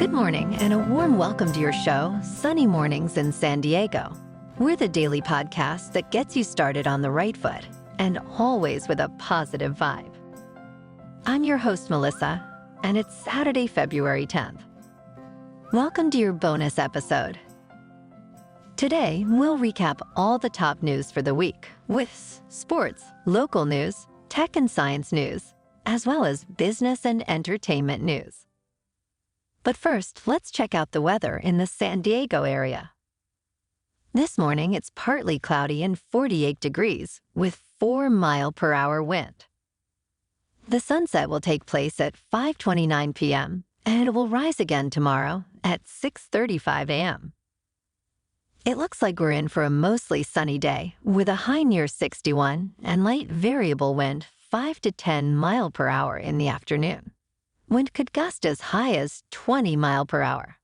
Good morning and a warm welcome to your show, Sunny Mornings in San Diego. We're the daily podcast that gets you started on the right foot and always with a positive vibe. I'm your host, Melissa, and it's Saturday, February 10th. Welcome to your bonus episode. Today, we'll recap all the top news for the week with sports, local news, tech and science news, as well as business and entertainment news. But first, let's check out the weather in the San Diego area. This morning, it's partly cloudy and 48 degrees with 4-mile-per-hour wind. The sunset will take place at 5:29 p.m., and it will rise again tomorrow at 6:35 a.m. It looks like we're in for a mostly sunny day with a high near 61 and light variable wind 5 to 10 mile per hour in the afternoon. Wind could gust as high as 20 mile per hour.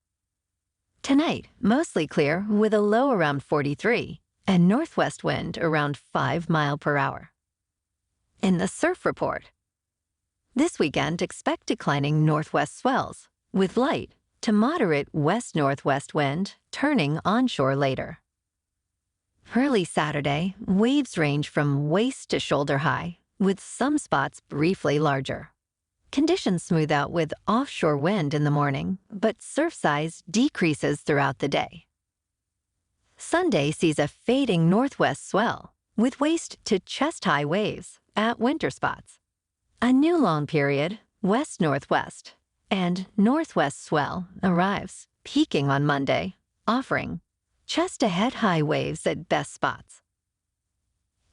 Tonight, mostly clear with a low around 43 and northwest wind around 5 mile per hour. In the surf report, this weekend expect declining northwest swells with light to moderate west-northwest wind turning onshore later. Early Saturday, waves range from waist to shoulder high with some spots briefly larger. Conditions smooth out with offshore wind in the morning, but surf size decreases throughout the day. Sunday sees a fading northwest swell with waist to chest-high waves at winter spots. A new long period, west-northwest, and northwest swell arrives, peaking on Monday, offering chest-to-head high waves at best spots.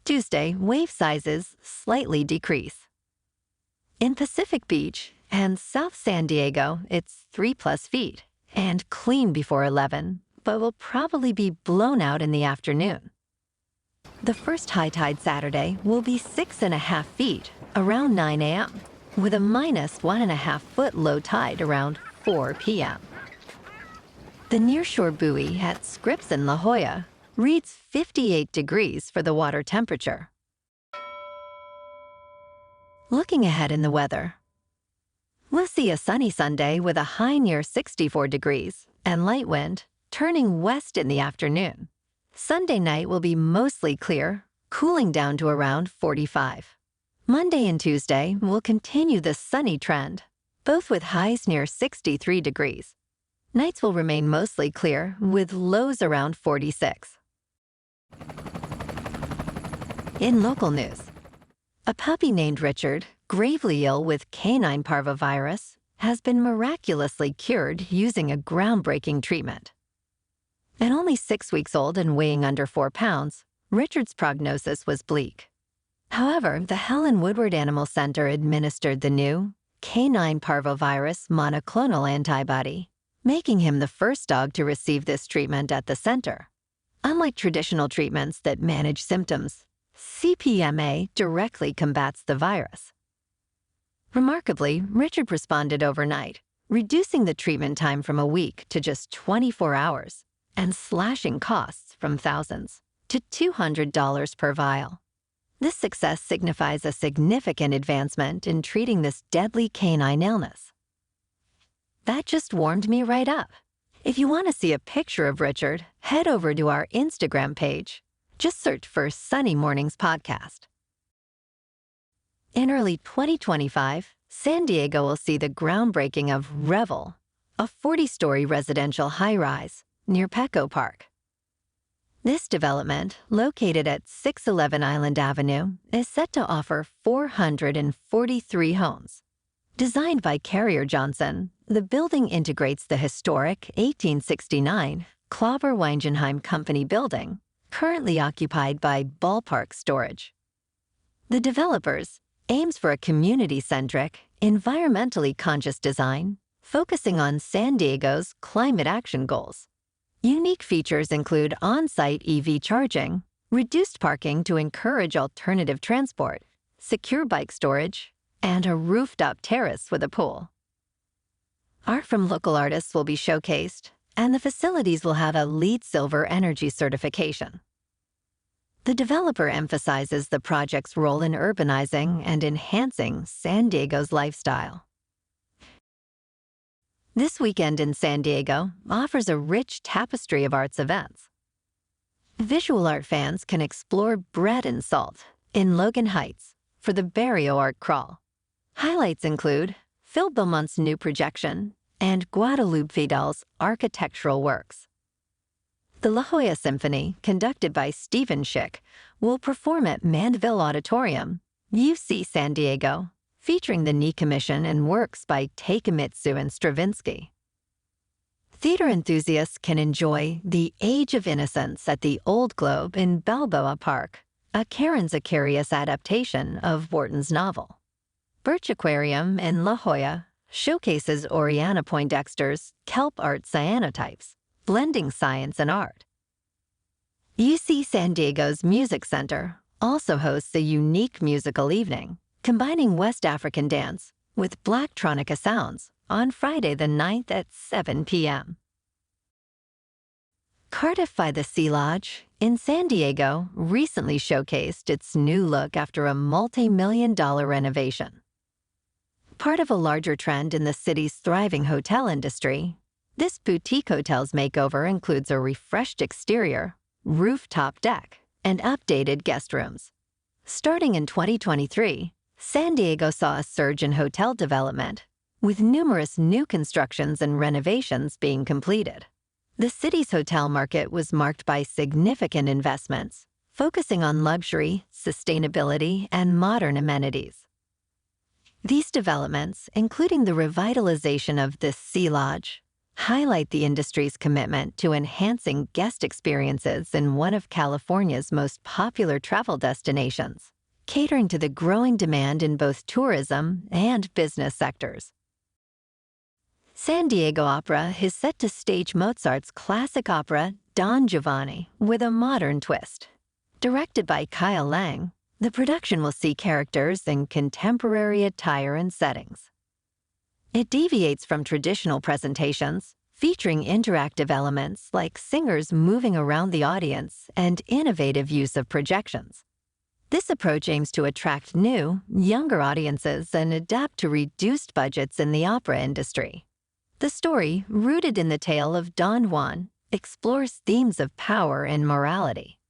Tuesday, wave sizes slightly decrease. In Pacific Beach and South San Diego, it's 3+ feet and clean before 11, but will probably be blown out in the afternoon. The first high tide Saturday will be 6.5 feet around 9 a.m., with a -1.5 foot low tide around 4 p.m. The nearshore buoy at Scripps in La Jolla reads 58 degrees for the water temperature. Looking ahead in the weather, we'll see a sunny Sunday with a high near 64 degrees and light wind turning west in the afternoon. Sunday night will be mostly clear, cooling down to around 45. Monday and Tuesday will continue the sunny trend, both with highs near 63 degrees. Nights will remain mostly clear with lows around 46. In local news, a puppy named Richard, gravely ill with canine parvovirus, has been miraculously cured using a groundbreaking treatment. At only 6 weeks old and weighing under 4 pounds, Richard's prognosis was bleak. However, the Helen Woodward Animal Center administered the new canine parvovirus monoclonal antibody, making him the first dog to receive this treatment at the center. Unlike traditional treatments that manage symptoms, CPMA directly combats the virus. Remarkably, Richard responded overnight, reducing the treatment time from a week to just 24 hours and slashing costs from thousands to $200 per vial. This success signifies a significant advancement in treating this deadly canine illness. That just warmed me right up. If you want to see a picture of Richard, head over to our Instagram page. Just search for Sunny Mornings Podcast. In early 2025, San Diego will see the groundbreaking of Revel, a 40-story residential high-rise near Petco Park. This development, located at 611 Island Avenue, is set to offer 443 homes. Designed by Carrier Johnson, the building integrates the historic 1869 Klauber-Weingenheim Company building, currently occupied by Ballpark Storage. The developers aims for a community-centric, environmentally conscious design, focusing on San Diego's climate action goals. Unique features include on-site EV charging, reduced parking to encourage alternative transport, secure bike storage, and a rooftop terrace with a pool. Art from local artists will be showcased, and the facilities will have a LEED Silver energy certification. The developer emphasizes the project's role in urbanizing and enhancing San Diego's lifestyle. This weekend in San Diego offers a rich tapestry of arts events. Visual art fans can explore Bread and Salt in Logan Heights for the Barrio Art Crawl. Highlights include Phil Beaumont's new projection and Guadalupe Vidal's architectural works. The La Jolla Symphony, conducted by Stephen Schick, will perform at Mandeville Auditorium, UC San Diego, featuring the knee commission and works by Takemitsu and Stravinsky. Theater enthusiasts can enjoy The Age of Innocence at the Old Globe in Balboa Park, a Karen Zacharias adaptation of Wharton's novel. Birch Aquarium in La Jolla showcases Oriana Poindexter's kelp art cyanotypes, blending science and art. UC San Diego's Music Center also hosts a unique musical evening, combining West African dance with Blacktronica sounds on Friday the 9th at 7 p.m. Cardiff by the Sea Lodge in San Diego recently showcased its new look after a multi-million-dollar renovation. Part of a larger trend in the city's thriving hotel industry, this boutique hotel's makeover includes a refreshed exterior, rooftop deck, and updated guest rooms. Starting in 2023, San Diego saw a surge in hotel development, with numerous new constructions and renovations being completed. The city's hotel market was marked by significant investments, focusing on luxury, sustainability, and modern amenities. These developments, including the revitalization of the Sea Lodge, highlight the industry's commitment to enhancing guest experiences in one of California's most popular travel destinations, catering to the growing demand in both tourism and business sectors. San Diego Opera is set to stage Mozart's classic opera Don Giovanni with a modern twist. Directed by Kyle Lang, the production will see characters in contemporary attire and settings. It deviates from traditional presentations, featuring interactive elements like singers moving around the audience and innovative use of projections. This approach aims to attract new, younger audiences and adapt to reduced budgets in the opera industry. The story, rooted in the tale of Don Juan, explores themes of power and morality.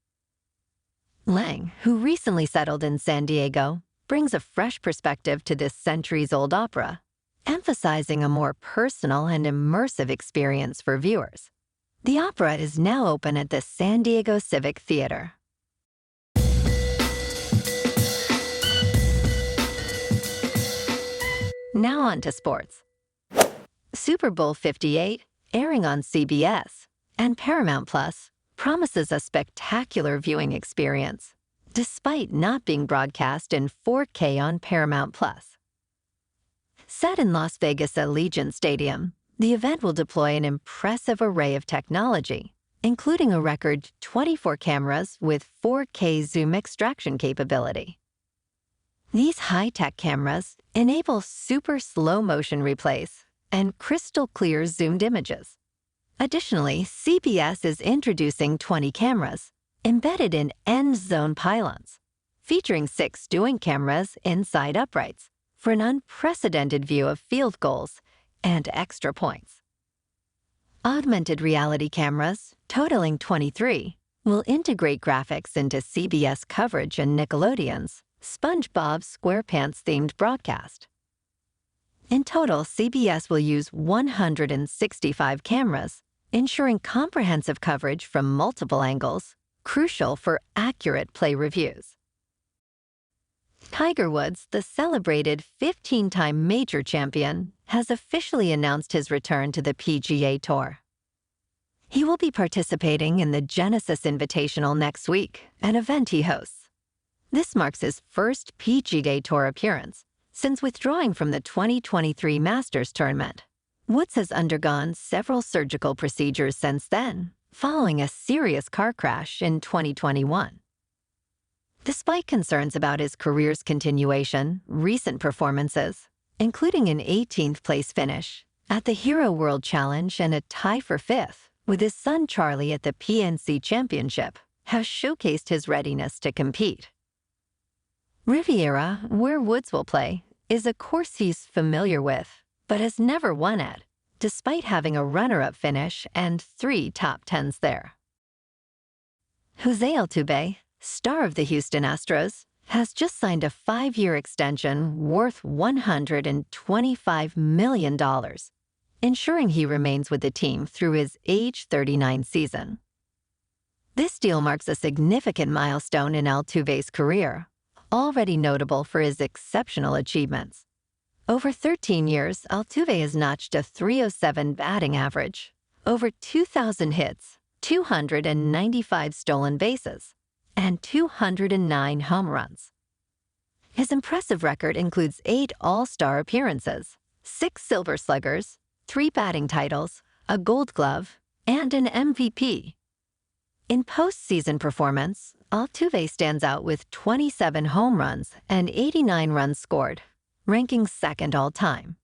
Lang, who recently settled in San Diego, brings a fresh perspective to this centuries-old opera, emphasizing a more personal and immersive experience for viewers. The opera is now open at the San Diego Civic Theater. Now on to sports. Super Bowl 58, airing on CBS, and Paramount Plus, promises a spectacular viewing experience, despite not being broadcast in 4K on Paramount Plus. Set in Las Vegas Allegiant Stadium, the event will deploy an impressive array of technology, including a record 24 cameras with 4K zoom extraction capability. These high-tech cameras enable super slow-motion replays and crystal-clear zoomed images. Additionally, CBS is introducing 20 cameras embedded in end-zone pylons, featuring 6 viewing cameras inside uprights for an unprecedented view of field goals and extra points. Augmented reality cameras, totaling 23, will integrate graphics into CBS coverage and Nickelodeon's SpongeBob SquarePants-themed broadcast. In total, CBS will use 165 cameras, ensuring comprehensive coverage from multiple angles, crucial for accurate play reviews. Tiger Woods, the celebrated 15-time major champion, has officially announced his return to the PGA Tour. He will be participating in the Genesis Invitational next week, an event he hosts. This marks his first PGA Tour appearance since withdrawing from the 2023 Masters tournament. Woods has undergone several surgical procedures since then, following a serious car crash in 2021. Despite concerns about his career's continuation, recent performances, including an 18th place finish at the Hero World Challenge and a tie for 5th with his son Charlie at the PNC Championship, have showcased his readiness to compete. Riviera, where Woods will play, is a course he's familiar with, but has never won at, despite having a runner-up finish and 3 top 10s there. Jose Altuve, star of the Houston Astros, has just signed a 5-year extension worth $125 million, ensuring he remains with the team through his age 39 season. This deal marks a significant milestone in Altuve's career, already notable for his exceptional achievements. Over 13 years, Altuve has notched a .307 batting average, over 2,000 hits, 295 stolen bases, and 209 home runs. His impressive record includes 8 All-Star appearances, 6 Silver Sluggers, 3 batting titles, a Gold Glove, and an MVP. In postseason performance, Altuve stands out with 27 home runs and 89 runs scored, ranking second all-time.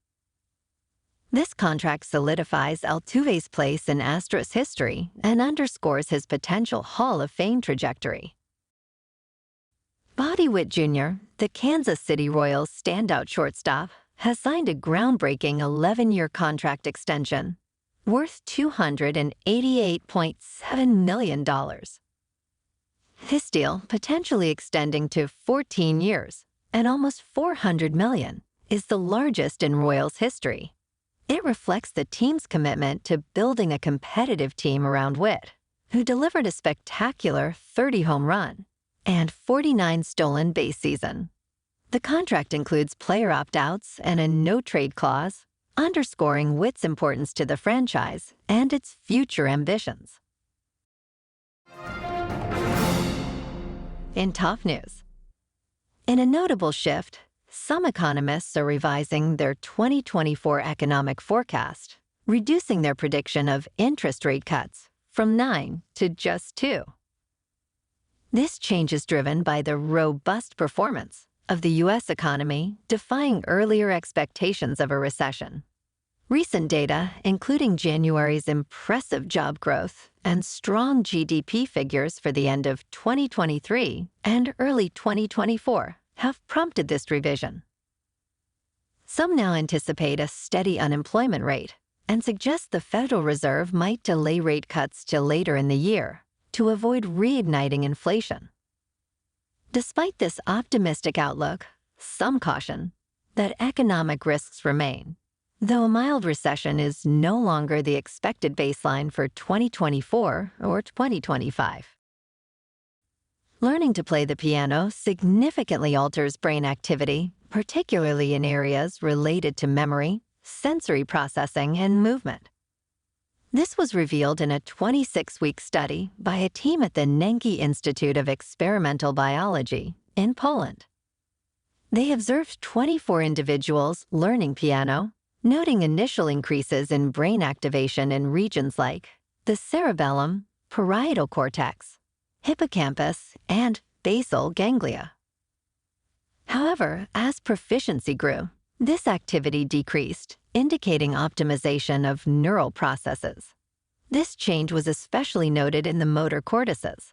This contract solidifies Altuve's place in Astros history and underscores his potential Hall of Fame trajectory. Bobby Witt Jr., the Kansas City Royals standout shortstop, has signed a groundbreaking 11-year contract extension worth $288.7 million. This deal, potentially extending to 14 years and almost $400 million, is the largest in Royals history. It reflects the team's commitment to building a competitive team around Witt, who delivered a spectacular 30-home run and 49 stolen base season. The contract includes player opt-outs and a no-trade clause, underscoring Witt's importance to the franchise and its future ambitions. In top news, in a notable shift, some economists are revising their 2024 economic forecast, reducing their prediction of interest rate cuts from 9 to just 2. This change is driven by the robust performance of the U.S. economy, defying earlier expectations of a recession. Recent data, including January's impressive job growth and strong GDP figures for the end of 2023 and early 2024, have prompted this revision. Some now anticipate a steady unemployment rate and suggest the Federal Reserve might delay rate cuts till later in the year to avoid reigniting inflation. Despite this optimistic outlook, some caution that economic risks remain, though a mild recession is no longer the expected baseline for 2024 or 2025. Learning to play the piano significantly alters brain activity, particularly in areas related to memory, sensory processing, and movement. This was revealed in a 26-week study by a team at the Nenki Institute of Experimental Biology in Poland. They observed 24 individuals learning piano, noting initial increases in brain activation in regions like the cerebellum, parietal cortex, hippocampus, and basal ganglia. However, as proficiency grew, this activity decreased, indicating optimization of neural processes. This change was especially noted in the motor cortices.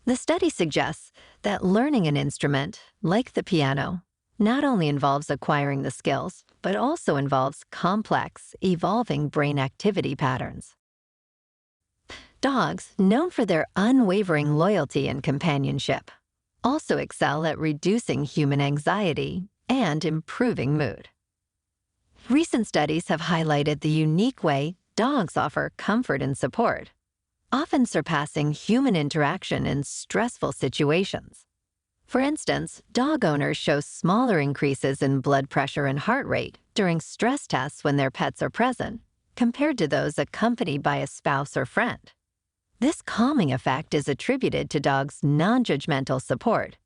The study suggests that learning an instrument, like the piano, not only involves acquiring the skills, but also involves complex, evolving brain activity patterns. Dogs, known for their unwavering loyalty and companionship, also excel at reducing human anxiety and improving mood. Recent studies have highlighted the unique way dogs offer comfort and support, often surpassing human interaction in stressful situations. For instance, dog owners show smaller increases in blood pressure and heart rate during stress tests when their pets are present, compared to those accompanied by a spouse or friend. This calming effect is attributed to dogs' non-judgmental support,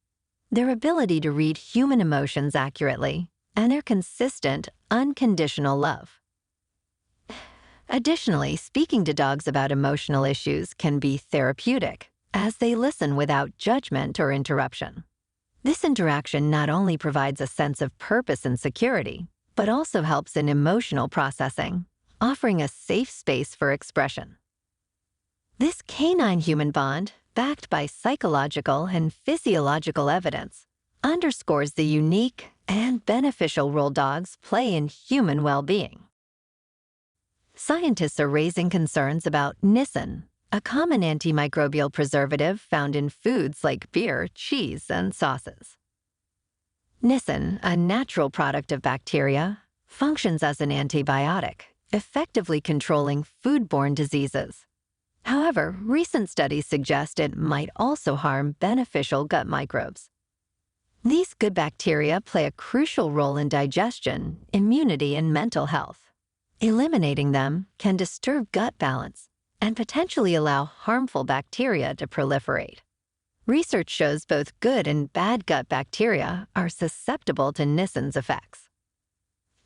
their ability to read human emotions accurately, and their consistent, unconditional love. Additionally, speaking to dogs about emotional issues can be therapeutic, as they listen without judgment or interruption. This interaction not only provides a sense of purpose and security, but also helps in emotional processing, offering a safe space for expression. This canine-human bond, backed by psychological and physiological evidence, underscores the unique and beneficial role dogs play in human well-being. scientists are raising concerns about nisin, a common antimicrobial preservative found in foods like beer, cheese, and sauces. Nisin, a natural product of bacteria, functions as an antibiotic, effectively controlling foodborne diseases. However, recent studies suggest it might also harm beneficial gut microbes. These good bacteria play a crucial role in digestion, immunity, and mental health. Eliminating them can disturb gut balance and potentially allow harmful bacteria to proliferate. Research shows both good and bad gut bacteria are susceptible to nisin's effects.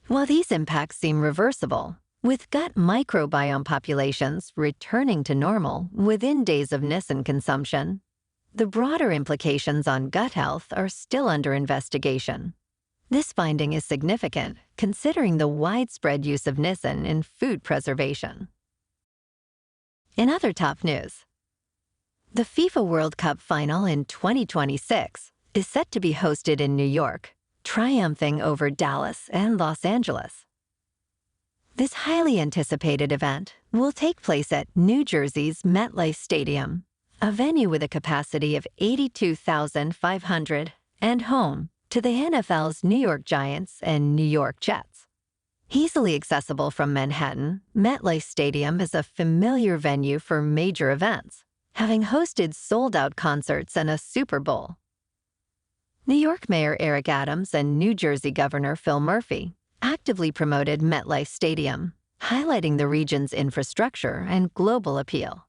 While these impacts seem reversible, with gut microbiome populations returning to normal within days of nisin consumption, the broader implications on gut health are still under investigation. This finding is significant considering the widespread use of nisin in food preservation. In other top news, the FIFA World Cup final in 2026 is set to be hosted in New York, triumphing over Dallas and Los Angeles. This highly anticipated event will take place at New Jersey's MetLife Stadium, a venue with a capacity of 82,500 and home to the NFL's New York Giants and New York Jets. Easily accessible from Manhattan, MetLife Stadium is a familiar venue for major events, having hosted sold-out concerts and a Super Bowl. New York Mayor Eric Adams and New Jersey Governor Phil Murphy actively promoted MetLife Stadium, highlighting the region's infrastructure and global appeal.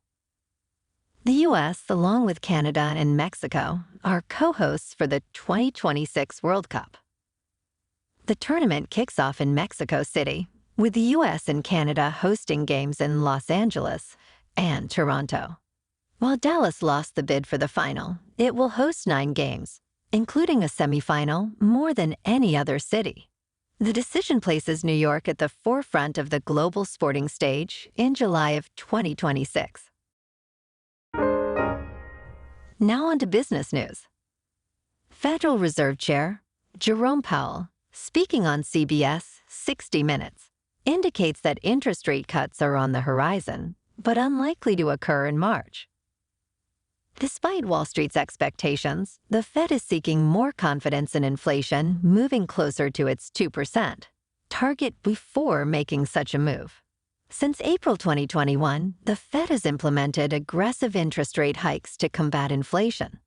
The U.S., along with Canada and Mexico, are co-hosts for the 2026 World Cup. The tournament kicks off in Mexico City, with the U.S. and Canada hosting games in Los Angeles and Toronto. While Dallas lost the bid for the final, it will host 9 games, including a semifinal more than any other city. The decision places New York at the forefront of the global sporting stage in July of 2026. Now on to business news. Federal Reserve Chair Jerome Powell, speaking on CBS 60 Minutes, indicates that interest rate cuts are on the horizon, but unlikely to occur in March. Despite Wall Street's expectations, the Fed is seeking more confidence in inflation moving closer to its 2% target before making such a move. Since April 2021, the Fed has implemented aggressive interest rate hikes to combat inflation.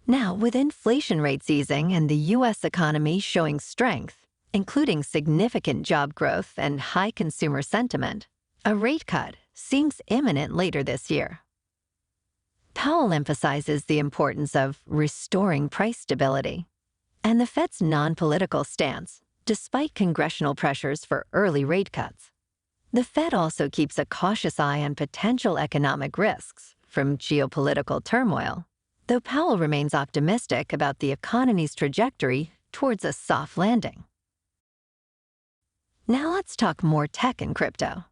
Now, with inflation rates easing and the U.S. economy showing strength, including significant job growth and high consumer sentiment, a rate cut seems imminent later this year. Powell emphasizes the importance of restoring price stability and the Fed's non-political stance, despite congressional pressures for early rate cuts. The Fed also keeps a cautious eye on potential economic risks from geopolitical turmoil, though Powell remains optimistic about the economy's trajectory towards a soft landing. Now let's talk more tech and crypto.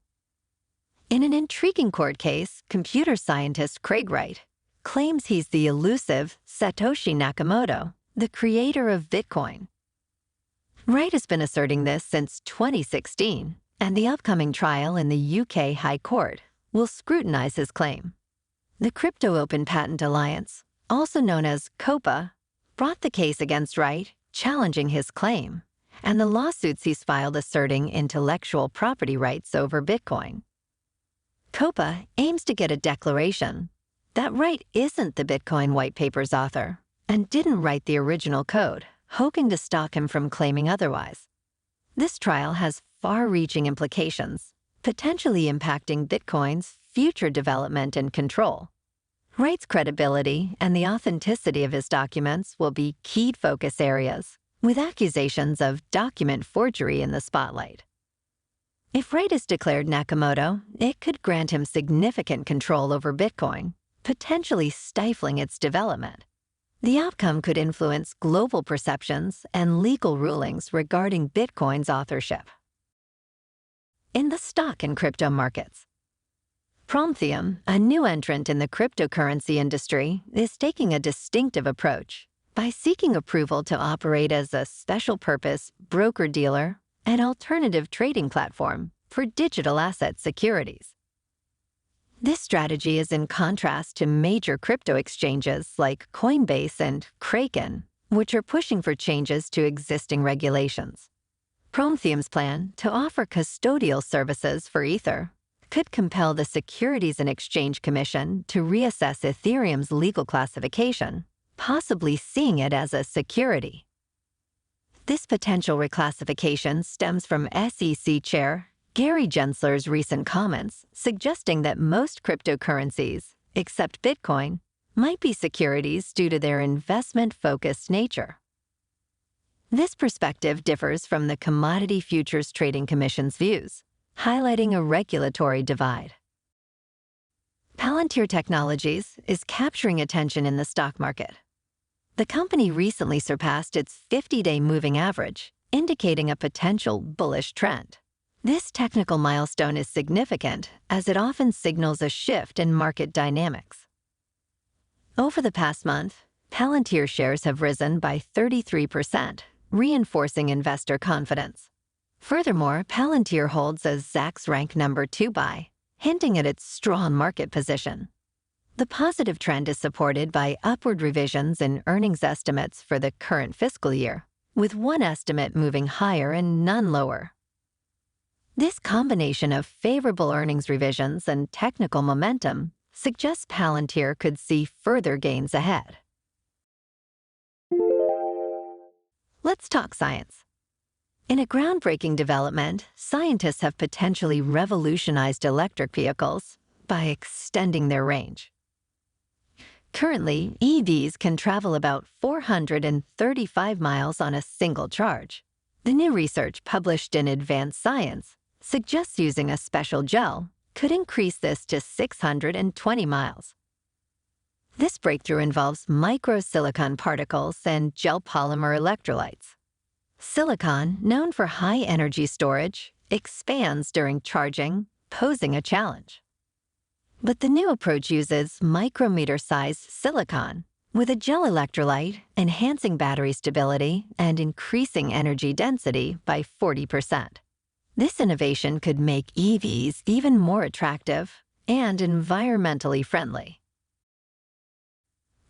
In an intriguing court case, computer scientist Craig Wright claims he's the elusive Satoshi Nakamoto, the creator of Bitcoin. Wright has been asserting this since 2016, and the upcoming trial in the UK High Court will scrutinize his claim. The Crypto Open Patent Alliance, also known as COPA, brought the case against Wright, challenging his claim, and the lawsuits he's filed asserting intellectual property rights over Bitcoin. COPA aims to get a declaration that Wright isn't the Bitcoin white paper's author and didn't write the original code, hoping to stop him from claiming otherwise. This trial has far-reaching implications, potentially impacting Bitcoin's future development and control. Wright's credibility and the authenticity of his documents will be key focus areas, with accusations of document forgery in the spotlight. If Wright is declared Nakamoto, it could grant him significant control over Bitcoin, potentially stifling its development. The outcome could influence global perceptions and legal rulings regarding Bitcoin's authorship. In the stock and crypto markets, Prometheum, a new entrant in the cryptocurrency industry, is taking a distinctive approach by seeking approval to operate as a special-purpose broker-dealer and alternative trading platform for digital asset securities. This strategy is in contrast to major crypto exchanges like Coinbase and Kraken, which are pushing for changes to existing regulations. Prometheum's plan to offer custodial services for Ether could compel the Securities and Exchange Commission to reassess Ethereum's legal classification, possibly seeing it as a security. This potential reclassification stems from SEC Chair Gary Gensler's recent comments suggesting that most cryptocurrencies, except Bitcoin, might be securities due to their investment-focused nature. This perspective differs from the Commodity Futures Trading Commission's views, highlighting a regulatory divide. Palantir Technologies is capturing attention in the stock market. The company recently surpassed its 50-day moving average, indicating a potential bullish trend. This technical milestone is significant as it often signals a shift in market dynamics. Over the past month, Palantir shares have risen by 33%, reinforcing investor confidence. Furthermore, Palantir holds a Zacks rank number 2 buy, hinting at its strong market position. The positive trend is supported by upward revisions in earnings estimates for the current fiscal year, with one estimate moving higher and none lower. This combination of favorable earnings revisions and technical momentum suggests Palantir could see further gains ahead. Let's talk science. In a groundbreaking development, scientists have potentially revolutionized electric vehicles by extending their range. Currently, EVs can travel about 435 miles on a single charge. The new research published in Advanced Science suggests using a special gel could increase this to 620 miles. This breakthrough involves microsilicon particles and gel polymer electrolytes. Silicon, known for high energy storage, expands during charging, posing a challenge. But the new approach uses micrometer-sized silicon, with a gel electrolyte enhancing battery stability and increasing energy density by 40%. This innovation could make EVs even more attractive and environmentally friendly.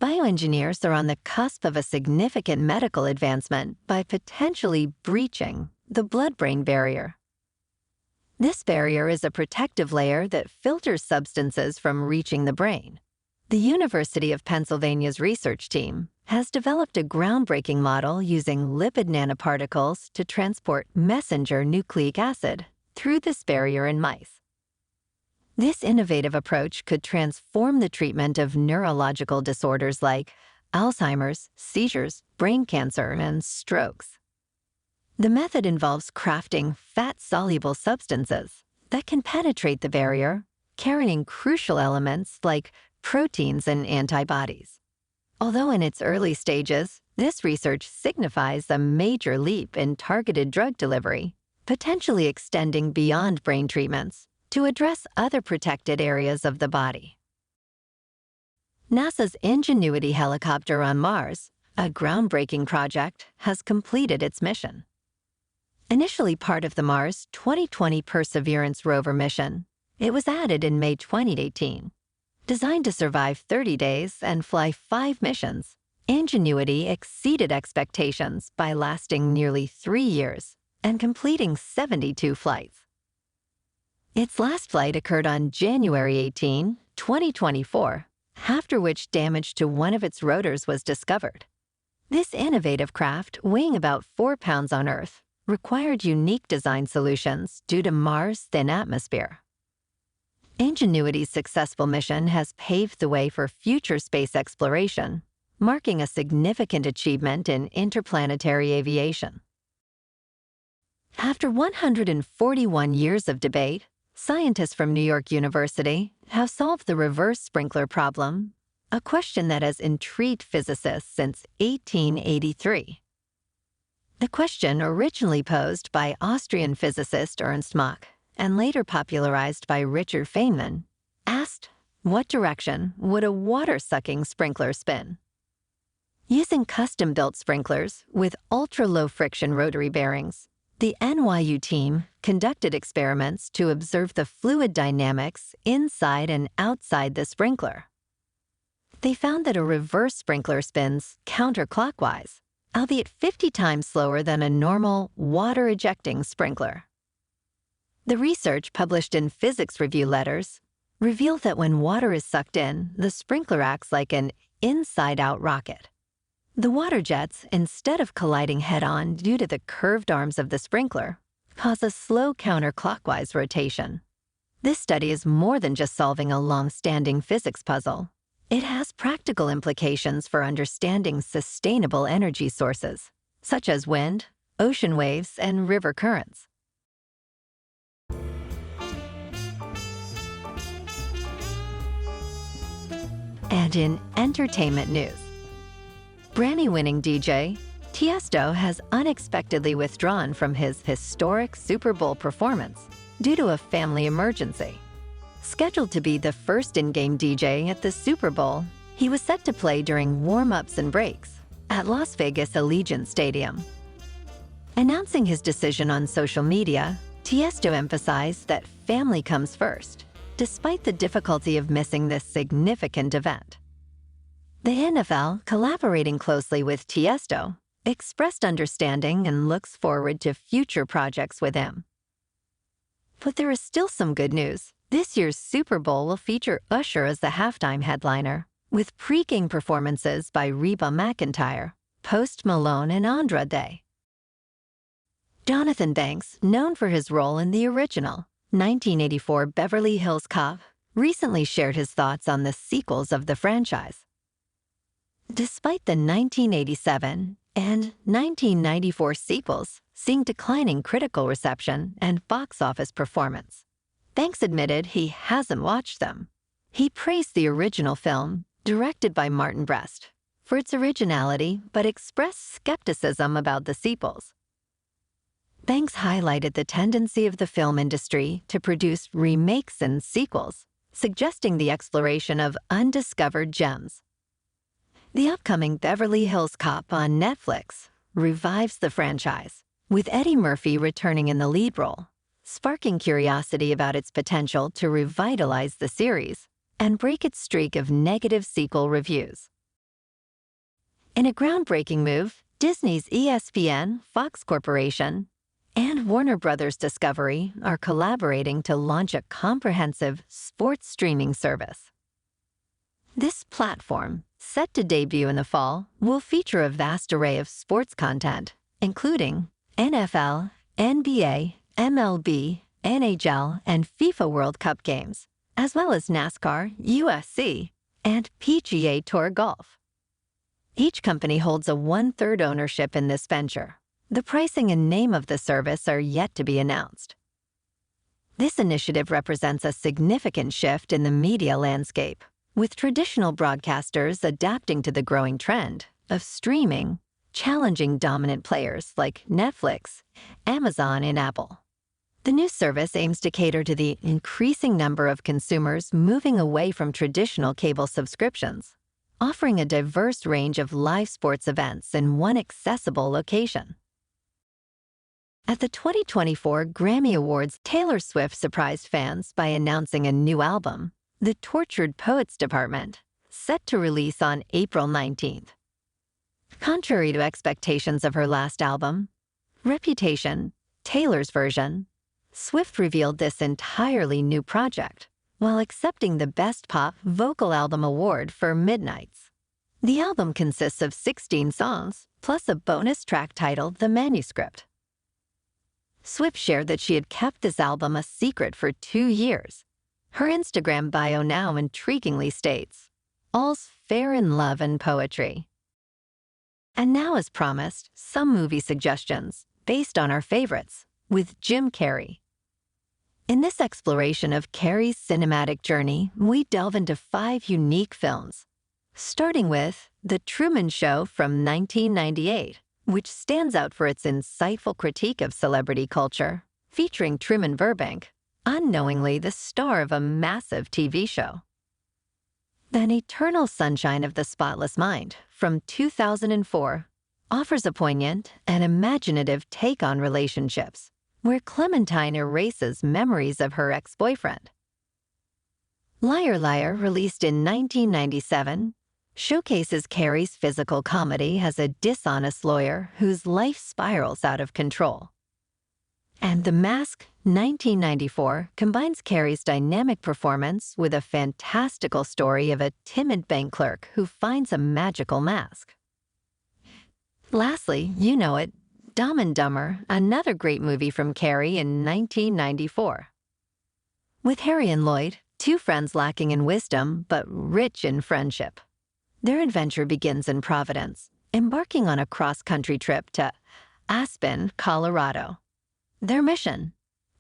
Bioengineers are on the cusp of a significant medical advancement by potentially breaching the blood-brain barrier. This barrier is a protective layer that filters substances from reaching the brain. The University of Pennsylvania's research team has developed a groundbreaking model using lipid nanoparticles to transport messenger nucleic acid through this barrier in mice. This innovative approach could transform the treatment of neurological disorders like Alzheimer's, seizures, brain cancer, and strokes. The method involves crafting fat-soluble substances that can penetrate the barrier, carrying crucial elements like proteins and antibodies. Although in its early stages, this research signifies a major leap in targeted drug delivery, potentially extending beyond brain treatments to address other protected areas of the body. NASA's Ingenuity helicopter on Mars, a groundbreaking project, has completed its mission. Initially part of the Mars 2020 Perseverance rover mission, it was added in May 2018. Designed to survive 30 days and fly 5 missions, Ingenuity exceeded expectations by lasting nearly 3 years and completing 72 flights. Its last flight occurred on January 18, 2024, after which damage to one of its rotors was discovered. This innovative craft, weighing about 4 pounds on Earth, required unique design solutions due to Mars' thin atmosphere. Ingenuity's successful mission has paved the way for future space exploration, marking a significant achievement in interplanetary aviation. After 141 years of debate, scientists from New York University have solved the reverse sprinkler problem, a question that has intrigued physicists since 1883. The question, originally posed by Austrian physicist Ernst Mach and later popularized by Richard Feynman, asked, what direction would a water-sucking sprinkler spin? Using custom-built sprinklers with ultra-low friction rotary bearings, The NYU team conducted experiments to observe the fluid dynamics inside and outside the sprinkler. They found that a reverse sprinkler spins counterclockwise, albeit 50 times slower than a normal water-ejecting sprinkler. The research, published in Physics Review Letters, revealed that when water is sucked in, the sprinkler acts like an inside-out rocket. The water jets, instead of colliding head-on due to the curved arms of the sprinkler, cause a slow counterclockwise rotation. This study is more than just solving a long-standing physics puzzle. It has practical implications for understanding sustainable energy sources, such as wind, ocean waves, and river currents. And in entertainment news, Grammy-winning DJ Tiesto has unexpectedly withdrawn from his historic Super Bowl performance due to a family emergency. Scheduled to be the first in-game DJ at the Super Bowl, he was set to play during warm-ups and breaks at Las Vegas Allegiant Stadium. Announcing his decision on social media, Tiesto emphasized that family comes first, despite the difficulty of missing this significant event. The NFL, collaborating closely with Tiesto, expressed understanding and looks forward to future projects with him. But there is still some good news. This year's Super Bowl will feature Usher as the halftime headliner, with pre-game performances by Reba McEntire, Post Malone, and Andrade. Jonathan Banks, known for his role in the original 1984 Beverly Hills Cop, recently shared his thoughts on the sequels of the franchise. Despite the 1987 and 1994 sequels seeing declining critical reception and box office performance, Banks admitted he hasn't watched them. He praised the original film, directed by Martin Brest, for its originality but expressed skepticism about the sequels. Banks highlighted the tendency of the film industry to produce remakes and sequels, suggesting the exploration of undiscovered gems. The upcoming Beverly Hills Cop on Netflix revives the franchise, with Eddie Murphy returning in the lead role, sparking curiosity about its potential to revitalize the series and break its streak of negative sequel reviews. In a groundbreaking move, Disney's ESPN, Fox Corporation, and Warner Bros. Discovery are collaborating to launch a comprehensive sports streaming service. This platform, set to debut in the fall, will feature a vast array of sports content, including NFL, NBA, MLB, NHL, and FIFA World Cup games, as well as NASCAR, UFC, and PGA Tour Golf. Each company holds a 1/3 ownership in this venture. The pricing and name of the service are yet to be announced. This initiative represents a significant shift in the media landscape, with traditional broadcasters adapting to the growing trend of streaming, challenging dominant players like Netflix, Amazon, and Apple. The new service aims to cater to the increasing number of consumers moving away from traditional cable subscriptions, offering a diverse range of live sports events in one accessible location. At the 2024 Grammy Awards, Taylor Swift surprised fans by announcing a new album, The Tortured Poets Department, set to release on April 19th. Contrary to expectations of her last album, Reputation, Taylor's version, Swift revealed this entirely new project, while accepting the Best Pop Vocal Album Award for Midnights. The album consists of 16 songs, plus a bonus track titled The Manuscript. Swift shared that she had kept this album a secret for 2 years. Her Instagram bio now intriguingly states, "All's fair in love and poetry." And now, as promised, some movie suggestions based on our favorites, with Jim Carrey. In this exploration of Carrey's cinematic journey, we delve into 5 unique films, starting with The Truman Show from 1998, which stands out for its insightful critique of celebrity culture, featuring Truman Burbank, unknowingly the star of a massive TV show. Then Eternal Sunshine of the Spotless Mind from 2004, offers a poignant and imaginative take on relationships, where Clementine erases memories of her ex-boyfriend. Liar Liar, released in 1997, showcases Carrie's physical comedy as a dishonest lawyer whose life spirals out of control. And The Mask, 1994, combines Carrie's dynamic performance with a fantastical story of a timid bank clerk who finds a magical mask. Lastly, you know it, Dumb and Dumber, another great movie from Carrie in 1994. With Harry and Lloyd, two friends lacking in wisdom but rich in friendship. Their adventure begins in Providence, embarking on a cross-country trip to Aspen, Colorado. Their mission?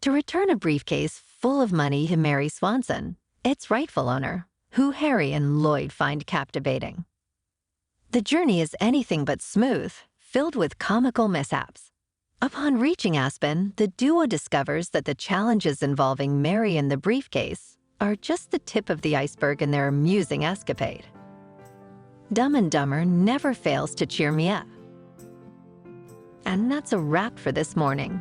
To return a briefcase full of money to Mary Swanson, its rightful owner, who Harry and Lloyd find captivating. The journey is anything but smooth, filled with comical mishaps. Upon reaching Aspen, the duo discovers that the challenges involving Mary and the briefcase are just the tip of the iceberg in their amusing escapade. Dumb and Dumber never fails to cheer me up. And that's a wrap for this morning.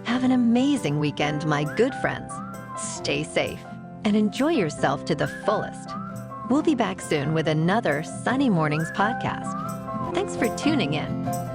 Have an amazing weekend, my good friends. Stay safe and enjoy yourself to the fullest. We'll be back soon with another Sunny Mornings podcast. Thanks for tuning in.